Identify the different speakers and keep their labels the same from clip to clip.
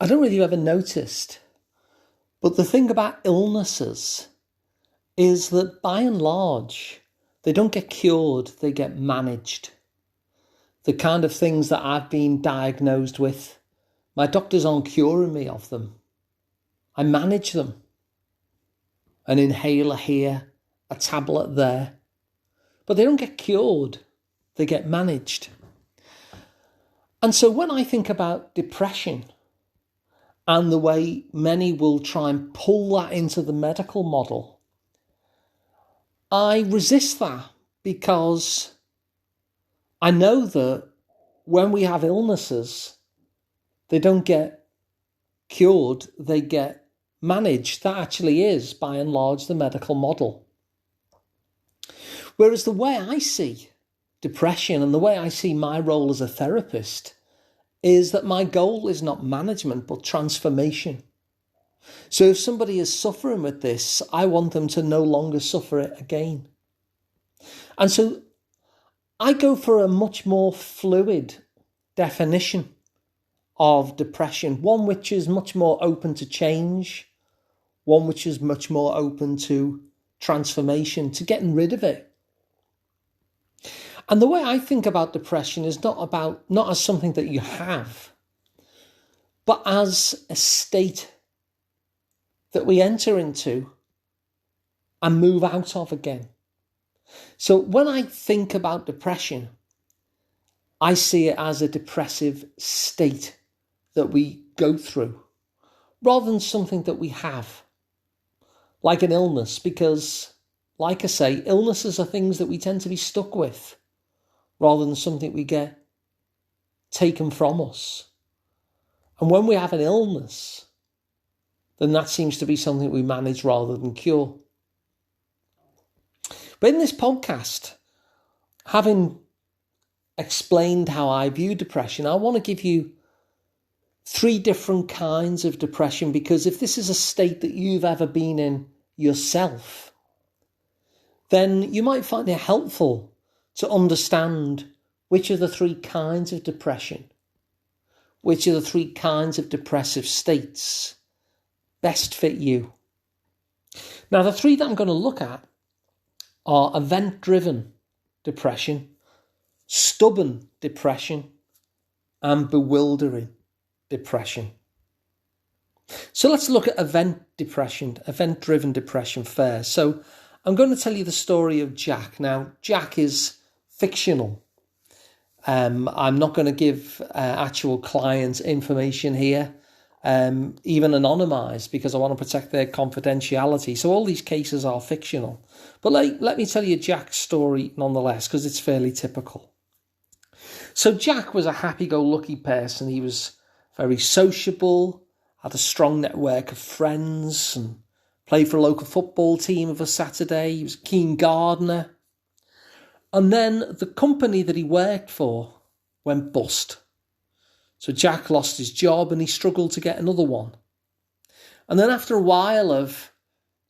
Speaker 1: I don't know if you've ever noticed, but the thing about illnesses is that by and large, they don't get cured, they get managed. The kind of things that I've been diagnosed with, my doctors aren't curing me of them. I manage them. An inhaler here, a tablet there. But they don't get cured, they get managed. And so when I think about depression and the way many will try and pull that into the medical model, I resist that because I know that when we have illnesses, they don't get cured, they get managed. That actually is, by and large, the medical model. Whereas the way I see depression and the way I see my role as a therapist is that my goal is not management, but transformation. So if somebody is suffering with this, I want them to no longer suffer it again. And so I go for a much more fluid definition of depression, one which is much more open to change, one which is much more open to transformation, to getting rid of it. And the way I think about depression is not as something that you have, but as a state that we enter into and move out of again. So when I think about depression, I see it as a depressive state that we go through, rather than something that we have, like an illness, because, like I say, illnesses are things that we tend to be stuck with, rather than something we get taken from us. And when we have an illness, then that seems to be something we manage rather than cure. But in this podcast, having explained how I view depression, I want to give you 3 different kinds of depression, because if this is a state that you've ever been in yourself, then you might find it helpful to understand which of the 3 kinds of depression, which of the 3 kinds of depressive states best fit you. Now, the 3 that I'm going to look at are event-driven depression, stubborn depression, and bewildering depression. So let's look at event-driven depression first. So I'm going to tell you the story of Jack. Now, Jack is fictional. I'm not going to give actual client information here, even anonymised, because I want to protect their confidentiality. So all these cases are fictional. But let me tell you Jack's story nonetheless, because it's fairly typical. So Jack was a happy-go-lucky person. He was very sociable, had a strong network of friends, and played for a local football team of a Saturday. He was a keen gardener. And then the company that he worked for went bust. So Jack lost his job and he struggled to get another one. And then after a while of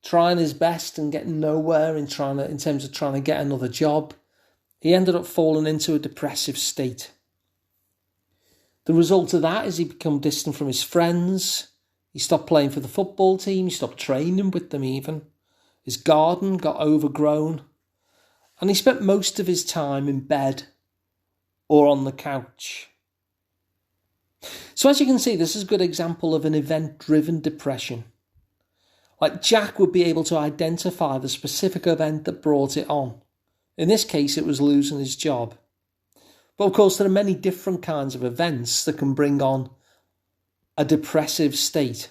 Speaker 1: trying his best and getting nowhere in terms of trying to get another job, he ended up falling into a depressive state. The result of that is he became distant from his friends. He stopped playing for the football team. He stopped training with them even. His garden got overgrown. And he spent most of his time in bed or on the couch. So as you can see, this is a good example of an event-driven depression. Like Jack would be able to identify the specific event that brought it on. In this case, it was losing his job. But of course, there are many different kinds of events that can bring on a depressive state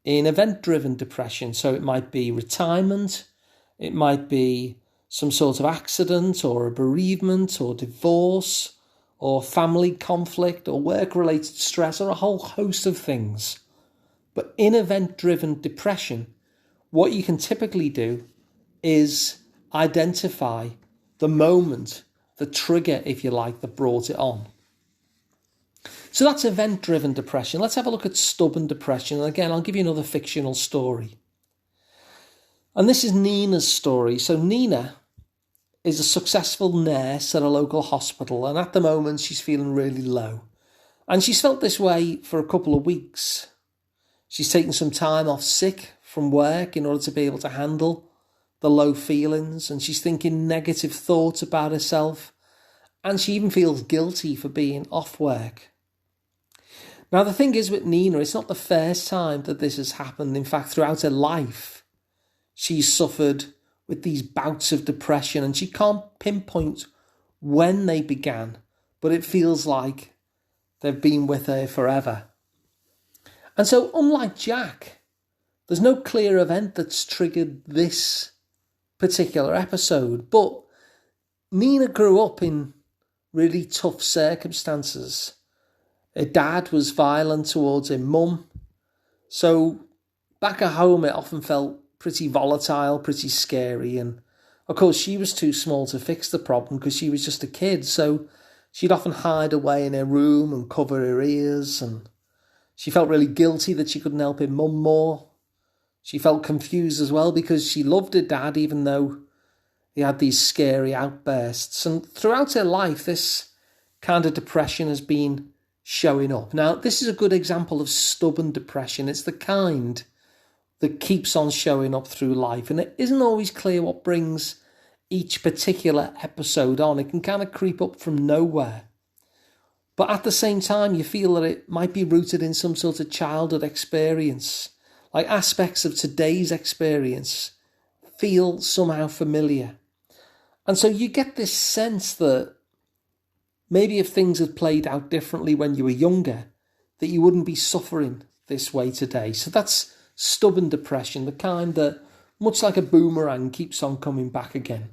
Speaker 1: in event-driven depression. So it might be retirement, it might be some sort of accident or a bereavement or divorce or family conflict or work-related stress or a whole host of things. But in event-driven depression, what you can typically do is identify the moment, the trigger, if you like, that brought it on. So that's event-driven depression. Let's have a look at stubborn depression. And again, I'll give you another fictional story. And this is Nina's story. So Nina is a successful nurse at a local hospital, and at the moment she's feeling really low. And she's felt this way for a couple of weeks. She's taken some time off sick from work in order to be able to handle the low feelings, and she's thinking negative thoughts about herself, and she even feels guilty for being off work. Now, the thing is with Nina, it's not the first time that this has happened. In fact, throughout her life, she's suffered with these bouts of depression, and she can't pinpoint when they began, but it feels like they've been with her forever. And so, unlike Jack, there's no clear event that's triggered this particular episode, but Nina grew up in really tough circumstances. Her dad was violent towards her mum, so back at home it often felt pretty volatile, pretty scary, and of course she was too small to fix the problem because she was just a kid, so she'd often hide away in her room and cover her ears, and she felt really guilty that she couldn't help her mum more. She felt confused as well because she loved her dad even though he had these scary outbursts. And throughout her life, this kind of depression has been showing up. Now, this is a good example of stubborn depression. It's the kind that keeps on showing up through life. And it isn't always clear what brings each particular episode on. It can kind of creep up from nowhere. But at the same time, you feel that it might be rooted in some sort of childhood experience. Like aspects of today's experience feel somehow familiar. And so you get this sense that maybe if things had played out differently when you were younger, that you wouldn't be suffering this way today. So that's stubborn depression, the kind that, much like a boomerang, keeps on coming back again.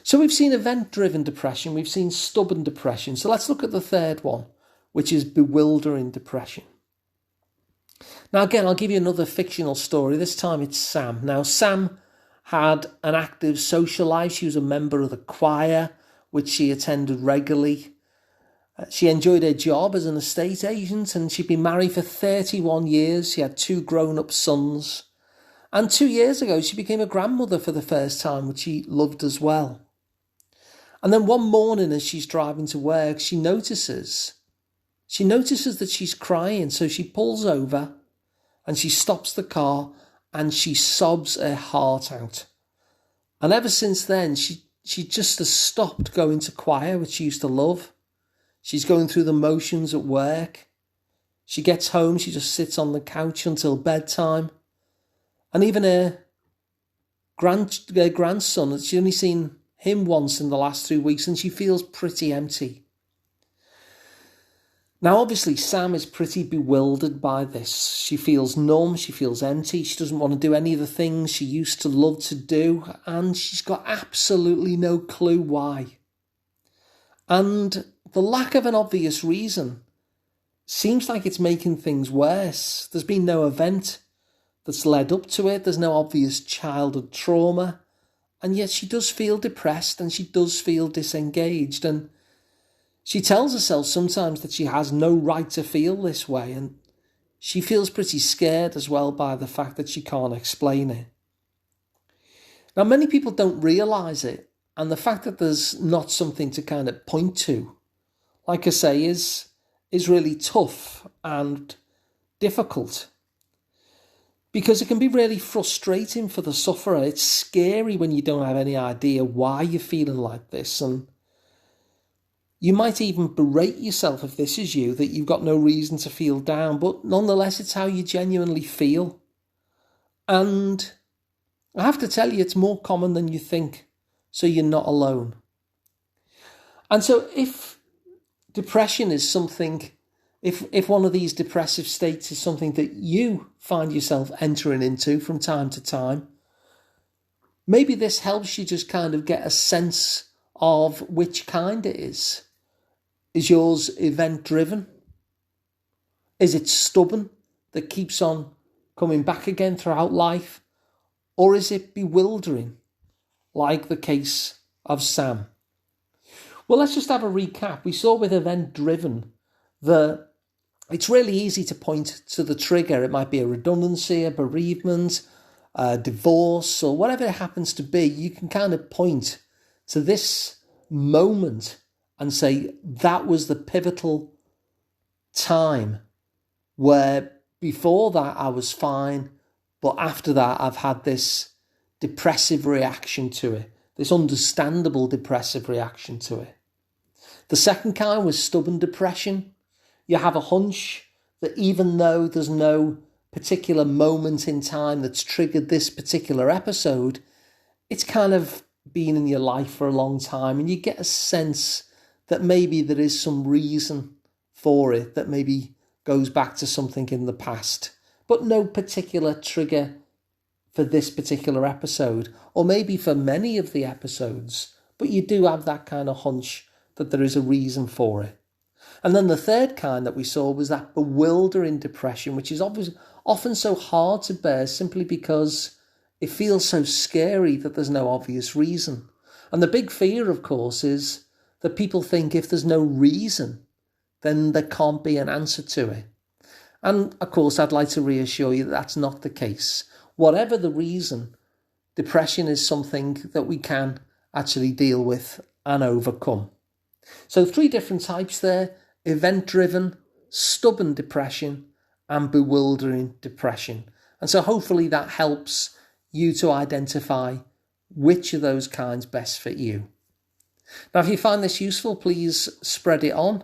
Speaker 1: So we've seen event-driven depression, we've seen stubborn depression. So let's look at the third one, which is bewildering depression. Now again, I'll give you another fictional story. This time it's Sam. Now Sam had an active social life. She was a member of the choir, which she attended regularly. She enjoyed her job as an estate agent, and she'd been married for 31 years. She had 2 grown-up sons. And 2 years ago, she became a grandmother for the first time, which she loved as well. And then one morning as she's driving to work, she notices that she's crying. So she pulls over and she stops the car and she sobs her heart out. And ever since then, she just has stopped going to choir, which she used to love. She's going through the motions at work. She gets home, she just sits on the couch until bedtime. And even her grandson, she's only seen him once in the last 3 weeks, and she feels pretty empty. Now, obviously, Sam is pretty bewildered by this. She feels numb, she feels empty, she doesn't want to do any of the things she used to love to do, and she's got absolutely no clue why. And the lack of an obvious reason seems like it's making things worse. There's been no event that's led up to it, there's no obvious childhood trauma, and yet she does feel depressed and she does feel disengaged, and she tells herself sometimes that she has no right to feel this way, and she feels pretty scared as well by the fact that she can't explain it. Now, many people don't realise it, and the fact that there's not something to kind of point to, like I say, is really tough and difficult. Because it can be really frustrating for the sufferer. It's scary when you don't have any idea why you're feeling like this, and you might even berate yourself if this is you, that you've got no reason to feel down, but nonetheless, it's how you genuinely feel. And I have to tell you, it's more common than you think, so you're not alone. And so if depression is something, if one of these depressive states is something that you find yourself entering into from time to time, maybe this helps you just kind of get a sense of which kind it is. Is yours event-driven? Is it stubborn that keeps on coming back again throughout life? Or is it bewildering, like the case of Sam? Well, let's just have a recap. We saw with event-driven that it's really easy to point to the trigger. It might be a redundancy, a bereavement, a divorce, or whatever it happens to be. You can kind of point to this moment and say that was the pivotal time where before that I was fine, but after that I've had this depressive reaction to it, this understandable depressive reaction to it. The second kind was stubborn depression. You have a hunch that even though there's no particular moment in time that's triggered this particular episode, it's kind of been in your life for a long time, and you get a sense that maybe there is some reason for it that maybe goes back to something in the past, but no particular trigger for this particular episode, or maybe for many of the episodes, but you do have that kind of hunch that there is a reason for it. And then the third kind that we saw was that bewildering depression, which is often so hard to bear simply because it feels so scary that there's no obvious reason. And the big fear, of course, is that people think if there's no reason, then there can't be an answer to it. And of course, I'd like to reassure you that that's not the case. Whatever the reason, depression is something that we can actually deal with and overcome. So 3 different types there: event-driven, stubborn depression, and bewildering depression. And so hopefully that helps you to identify which of those kinds best fit you. Now, if you find this useful, please spread it on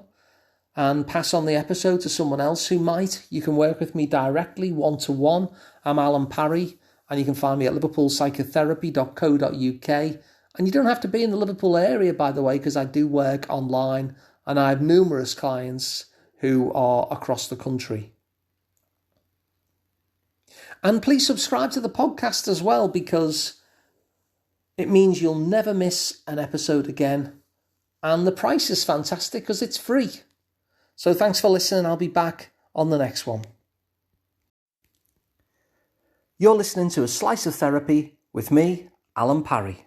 Speaker 1: and pass on the episode to someone else who might. You can work with me directly, one-to-one. I'm Alun Parry, and you can find me at liverpoolpsychotherapy.co.uk. And you don't have to be in the Liverpool area, by the way, because I do work online, and I have numerous clients who are across the country. And please subscribe to the podcast as well, because it means you'll never miss an episode again. And the price is fantastic because it's free. So thanks for listening. I'll be back on the next one. You're listening to A Slice of Therapy with me, Alun Parry.